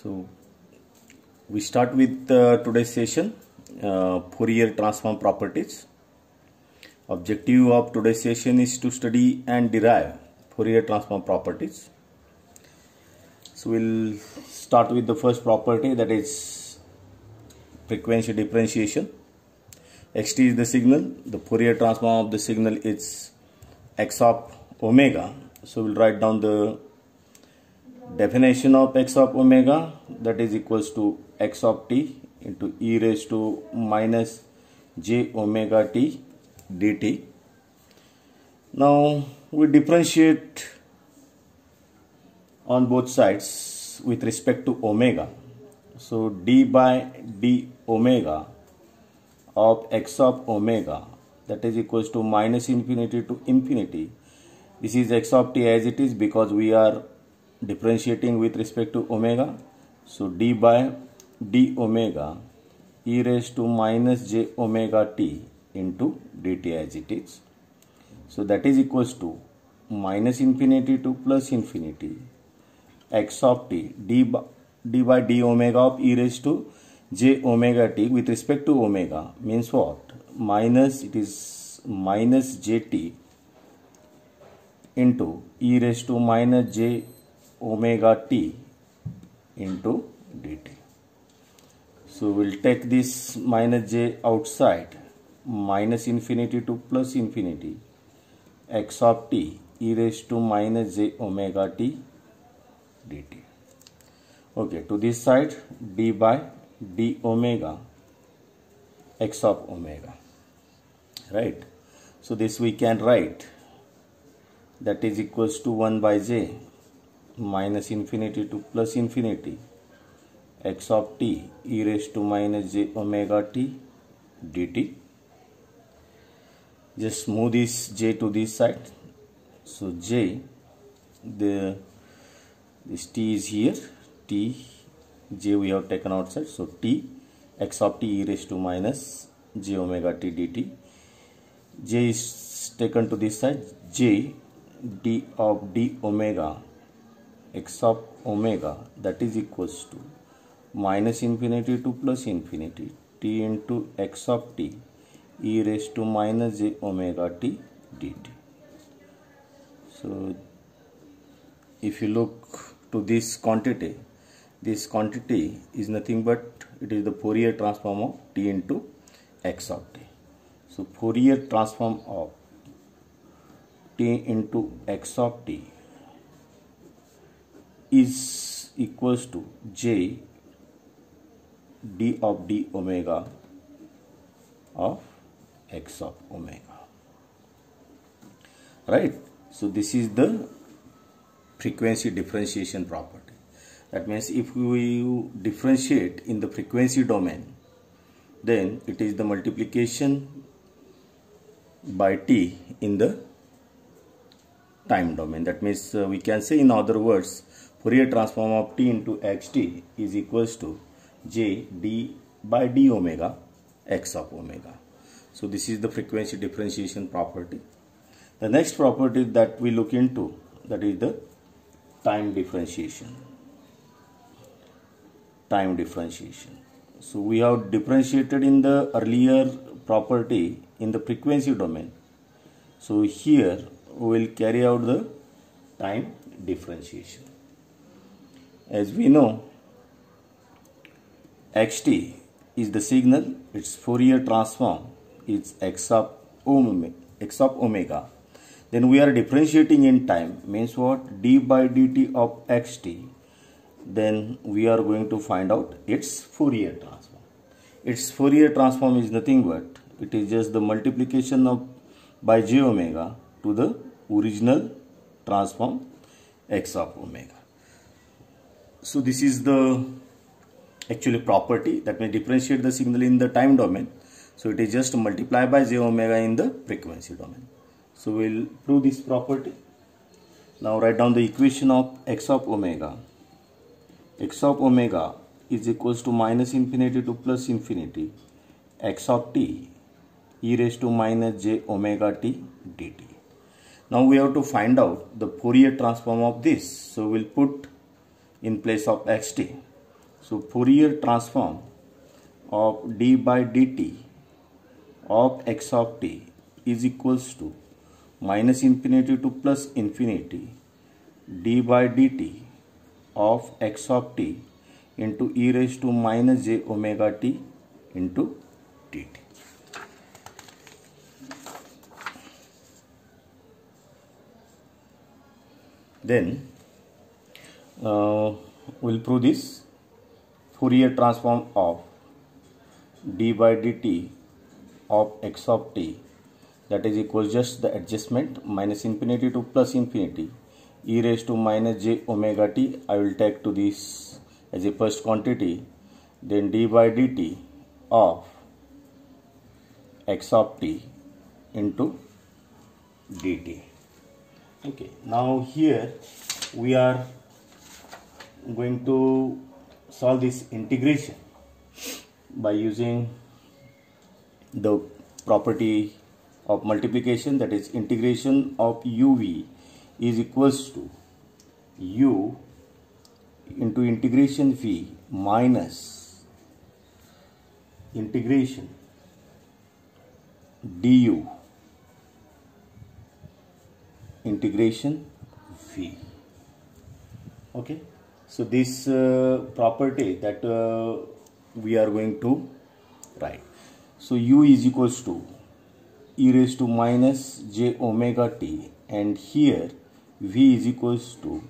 So we start with today's session, Fourier transform properties. Objective of today's session is to study and derive Fourier transform properties. So we'll start with the first property, that is frequency differentiation. Xt is the signal. The Fourier transform of the signal is x of omega. So we'll write down the definition of x of omega, that is equals to x of t into e raised to minus j omega t dt. Now we differentiate on both sides with respect to omega. So d by d omega of x of omega, that is equals to minus infinity to infinity. This is x of t as it is because we are differentiating with respect to omega. So d by d omega e raised to minus j omega t into dt as it is. So that is equals to minus infinity to plus infinity x of t d by d omega of e raised to j omega t with respect to omega means what? Minus, it is minus jt into e raised to minus j omega t into dt. So we'll take this minus j outside, minus infinity to plus infinity x of t e raised to minus j omega t dt. Okay, to this side d by d omega x of omega, right? So this we can write, that is equals to 1 by j minus infinity to plus infinity x of t e raised to minus j omega t dt. Just move this j to this side. So j, this t is here, t, j we have taken outside. So t x of t e raised to minus j omega t dt. J is taken to this side, j d of d omega x of omega, that is equals to minus infinity to plus infinity t into x of t e raised to minus j omega t dt. So if you look to this quantity is nothing but it is the Fourier transform of t into x of t. So Fourier transform of t into x of t is equals to j d of d omega of x of omega, right? So this is the frequency differentiation property. That means if we differentiate in the frequency domain, then it is the multiplication by t in the time domain. That means we can say, in other words, Fourier transform of t into xt is equals to j d by d omega x of omega. So this is the frequency differentiation property. The next property that we look into, that is the time differentiation. Time differentiation. So we have differentiated in the earlier property in the frequency domain. So here we will carry out the time differentiation. As we know, xt is the signal, its Fourier transform is x of omega. Then we are differentiating in time, means what? D by dt of xt. Then we are going to find out its Fourier transform. Its Fourier transform is nothing but it is just the multiplication of by j omega to the original transform x of omega. So this is the actually property that may differentiate the signal in the time domain. So it is just multiply by j omega in the frequency domain. So we will prove this property. Now write down the equation of x of omega. X of omega is equals to minus infinity to plus infinity x of t e raised to minus j omega t dt. Now we have to find out the Fourier transform of this. So we'll put in place of xt So Fourier transform of d by dt of x of t is equals to minus infinity to plus infinity d by dt of x of t into e raised to minus j omega t into dt. Then we'll prove this Fourier transform of d by dt of x of t, that is equals just the adjustment minus infinity to plus infinity e raised to minus j omega t. I will take to this as a first quantity, then d by dt of x of t into dt. Okay, now here we are going to solve this integration by using the property of multiplication, that is integration of uv is equals to u into integration v minus integration du integration v. Okay, so this property that we are going to write. So u is equals to e raised to minus j omega t, and here v is equals to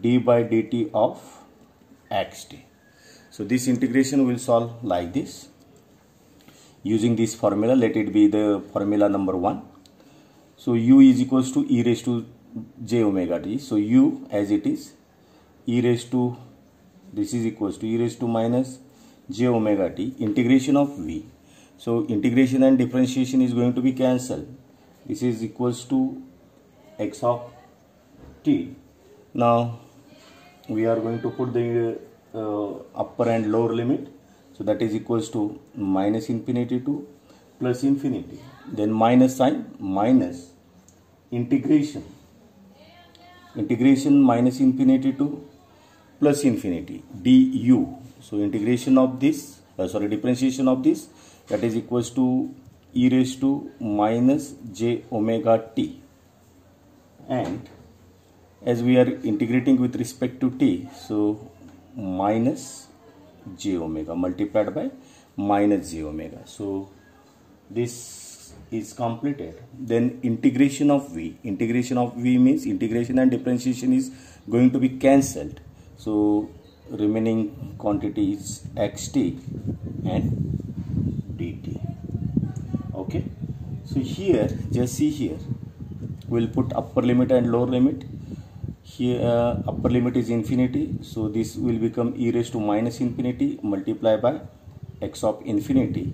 d by dt of xt. So this integration will solve like this using this formula. Let it be the formula number 1. So u is equals to e raised to j omega t. So u as it is, e raised to, this is equals to e raised to minus j omega t, integration of v. So integration and differentiation is going to be cancelled. This is equals to x of t. Now we are going to put the upper and lower limit. So that is equals to minus infinity to plus infinity. Then minus sign, minus integration minus infinity to plus infinity du. So integration of this, differentiation of this, that is equals to e raised to minus j omega t, and as we are integrating with respect to t, so minus j omega multiplied by minus j omega. So this is completed. Then integration of v means integration and differentiation is going to be cancelled. So remaining quantity is xt and dt. Okay, so here just see here we'll put upper limit and lower limit. Here upper limit is infinity, so this will become e raised to minus infinity multiplied by x of infinity,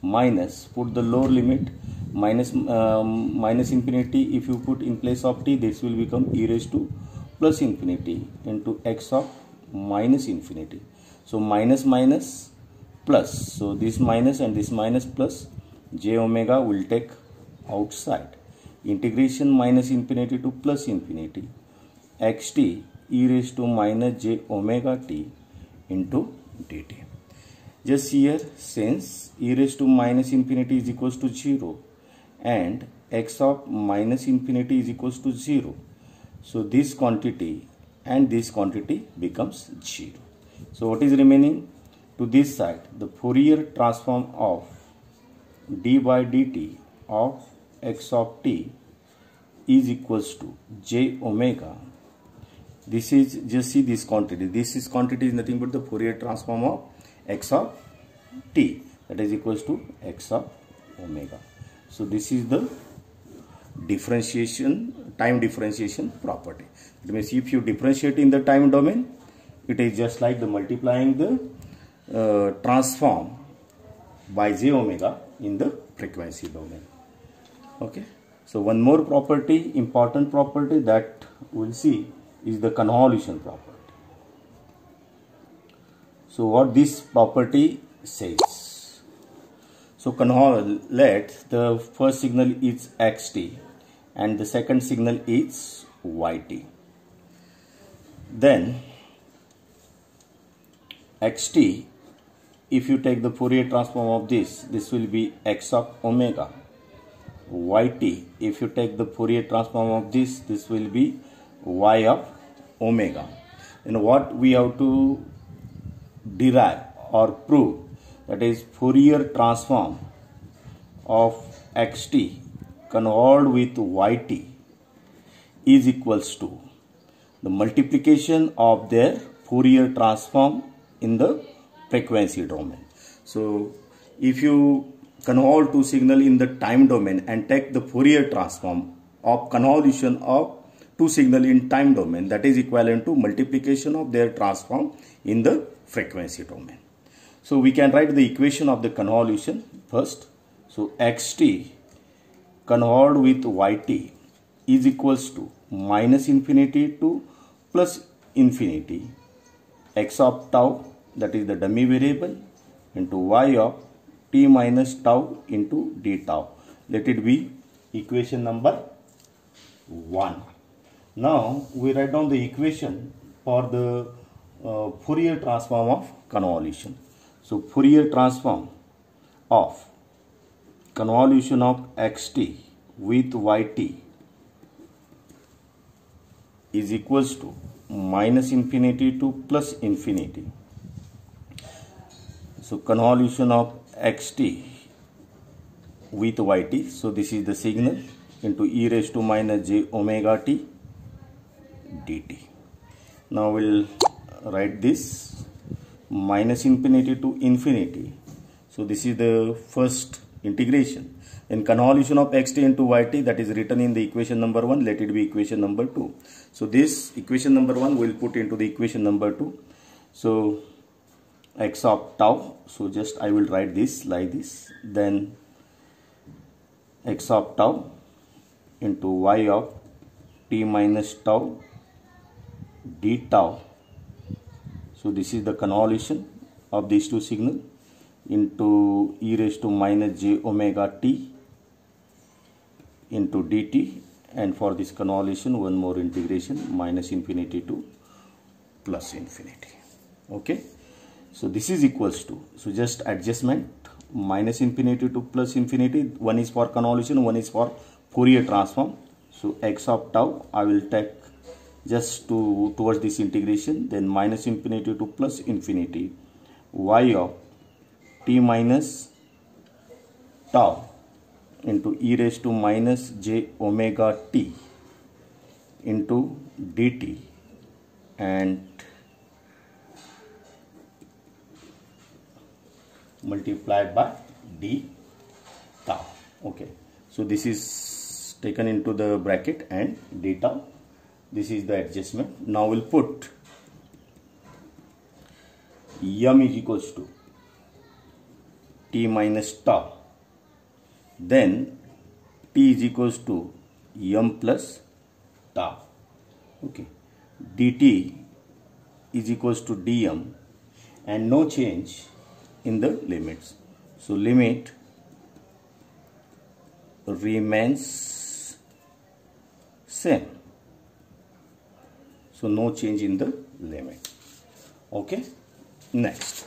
minus, put the lower limit, minus infinity, if you put in place of t, this will become e raised to plus infinity into x of minus infinity. So minus minus plus, so this minus and this minus plus, j omega will take outside, integration minus infinity to plus infinity xt e raised to minus j omega t into dt. Just here, since e raised to minus infinity is equals to 0 and x of minus infinity is equals to 0, so this quantity and this quantity becomes 0. So what is remaining to this side? The Fourier transform of d by dt of x of t is equals to j omega. This is, just see this quantity. This quantity is nothing but the Fourier transform of x of t, that is equals to x of omega. So this is the differentiation, time differentiation property. It means if you differentiate in the time domain, it is just like the multiplying the transform by j omega in the frequency domain. Okay. So one more property, important property that we'll see is the convolution property. So what this property says? So let the first signal is xt and the second signal is yt. Then xt, if you take the Fourier transform of this will be x of omega. Yt, if you take the Fourier transform of this will be y of omega. And what we have to derive or prove, that is Fourier transform of xt convolved with yt is equals to the multiplication of their Fourier transform in the frequency domain. So if you convolve two signal in the time domain and take the Fourier transform of convolution of two signal in time domain, that is equivalent to multiplication of their transform in the frequency domain. So we can write the equation of the convolution first. So xt convolved with yt is equals to minus infinity to plus infinity x of tau, that is the dummy variable, into y of t minus tau into d tau. Let it be equation number 1. Now we write down the equation for the Fourier transform of convolution. So Fourier transform of convolution of xt with yt is equals to minus infinity to plus infinity. So convolution of xt with yt, so this is the signal, into e raised to minus j omega t dt. Now we'll write this minus infinity to infinity. So this is the first integration. In convolution of xt into yt, that is written in the equation number 1, let it be equation number 2. So this equation number 1 will put into the equation number 2. So x of tau, so just I will write this like this, then x of tau into y of t minus tau d tau. So this is the convolution of these two signal into e raised to minus j omega t into dt, and for this convolution one more integration, minus infinity to plus infinity. Okay, so this is equals to, so just adjustment, minus infinity to plus infinity, one is for convolution, one is for Fourier transform. So x of tau I will take just towards this integration, then minus infinity to plus infinity y of t minus tau into e raised to minus j omega t into dt, and multiplied by d tau. Okay, so this is taken into the bracket and d tau. This is the adjustment. Now we'll put m is equals to t minus tau, then t is equals to m plus tau. Okay, dt is equals to dm, and no change in the limits. So limit remains same. So no change in the limit. Okay, next.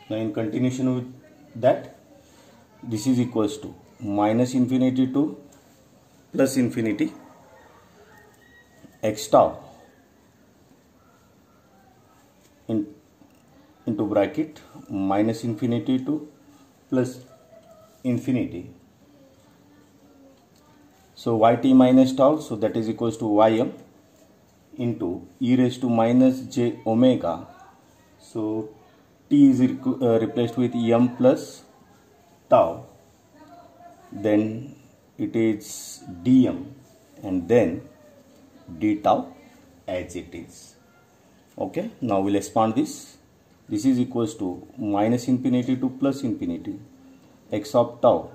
Now in continuation with that, this is equals to minus infinity to plus infinity x tau into bracket minus infinity to plus infinity. So yt minus tau, so that is equals to ym into e raised to minus j omega. So t is replaced with m plus tau, then it is dm, and then d tau as it is. Okay, now we'll expand this. This is equals to minus infinity to plus infinity x of tau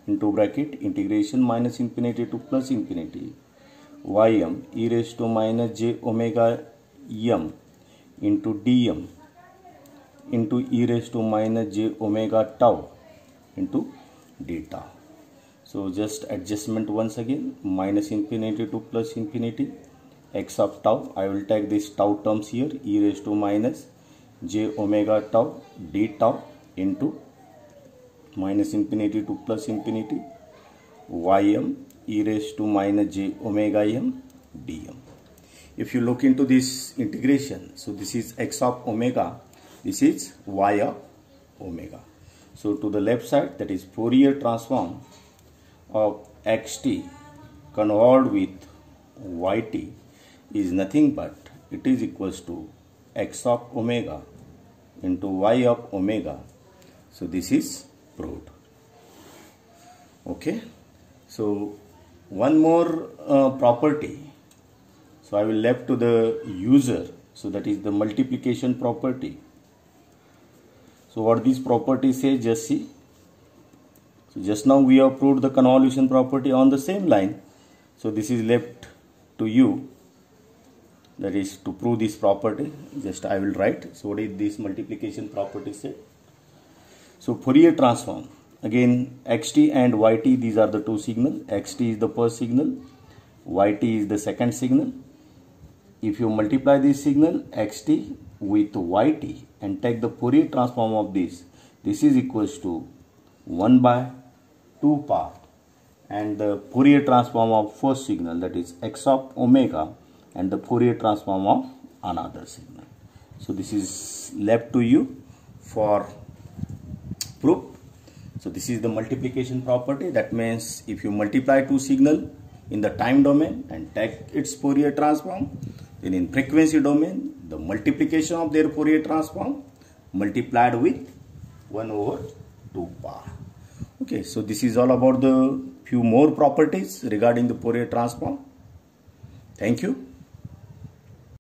into bracket integration minus infinity to plus infinity ym e raised to minus j omega m into dm into e raised to minus j omega tau into d tau. So just adjustment once again, minus infinity to plus infinity, x of tau. I will take this tau terms here, e raised to minus j omega tau d tau into minus infinity to plus infinity ym e raised to minus j omega m dm. If you look into this integration, so this is x of omega, this is y of omega. So to the left side, that is Fourier transform of xt convolved with yt is nothing but it is equals to x of omega into y of omega. So this is proved. Okay. So one more property. So I will left to the user. So that is the multiplication property. So what these properties say, just see. So just now we have proved the convolution property on the same line. So this is left to you. That is to prove this property. Just I will write. So what is this multiplication property say? So Fourier transform. Again, xt and yt, these are the two signals. Xt is the first signal, yt is the second signal. If you multiply this signal xt with yt and take the Fourier transform of this is equals to 1 by 2 pi, and the Fourier transform of first signal, that is x of omega, and the Fourier transform of another signal. So this is left to you for proof. So this is the multiplication property. That means if you multiply two signal in the time domain and take its Fourier transform, then in frequency domain, the multiplication of their Fourier transform multiplied with 1 over 2 pi. Okay, so this is all about the few more properties regarding the Fourier transform. Thank you.